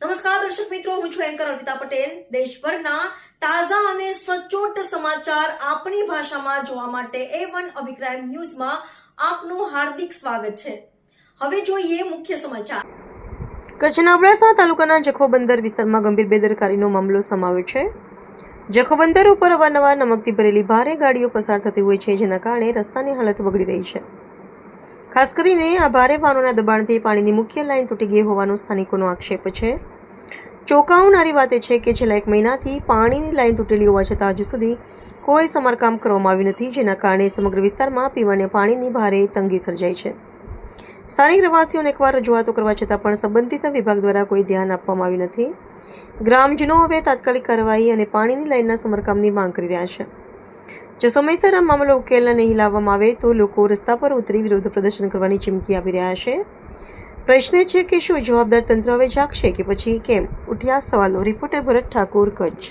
નમસ્કાર દર્શક મિત્રો, હું છું એન્કર અર્પિતા પટેલ। દેશભરના તાજા અને સચોટ સમાચાર આપણી ભાષામાં જોવા માટે A1 અભિપ્રાય ન્યૂઝમાં આપનું હાર્દિક સ્વાગત છે। હવે જોઈએ મુખ્ય સમાચાર। કચ્છના અબડાસા તાલુકાના જખો બંદર વિસ્તારમાં ગંભીર બેદરકારીનો મામલો સામે છે। જખો બંદર ઉપર અવારનવાર નમકથી ભરેલી ભારે ગાડીઓ પસાર થતી હોય છે, જેના કારણે રસ્તાની હાલત બગડી રહી છે। ખાસ કરીને આ ભારે વાહનોના દબાણથી પાણીની મુખ્ય લાઇન તૂટી ગઈ હોવાનો સ્થાનિકોનો આક્ષેપ છે। ચોંકાવનારી વાત એ છે કે છેલ્લા 1 મહિનાથી પાણીની લાઇન તૂટેલી હોવા છતાં હજુ સુધી કોઈ સમારકામ કરવામાં આવ્યું નથી, જેના કારણે સમગ્ર વિસ્તારમાં પીવાના પાણીની ભારે તંગી સર્જાઈ છે। સ્થાનિક રહેવાસીઓને એકવાર રજૂઆતો કરવા છતાં પણ સંબંધિત વિભાગ દ્વારા કોઈ ધ્યાન આપવામાં આવ્યું નથી। ગ્રામજનો હવે તાત્કાલિક કાર્યવાહી અને પાણીની લાઇનના સમારકામની માંગ કરી રહ્યા છે। જો સમયસર આ મામલો ઉકેલ નહીં લાવવામાં આવે તો લોકો રસ્તા પર ઉતરી વિરોધ પ્રદર્શન કરવાની ચીમકી આપી રહ્યા છે। પ્રશ્ન છે કે શું જવાબદાર તંત્ર હવે જાગશે કે પછી કેમ? ઉઠ્યા સવાલો। રિપોર્ટર ભરત ઠાકોર, કચ્છ।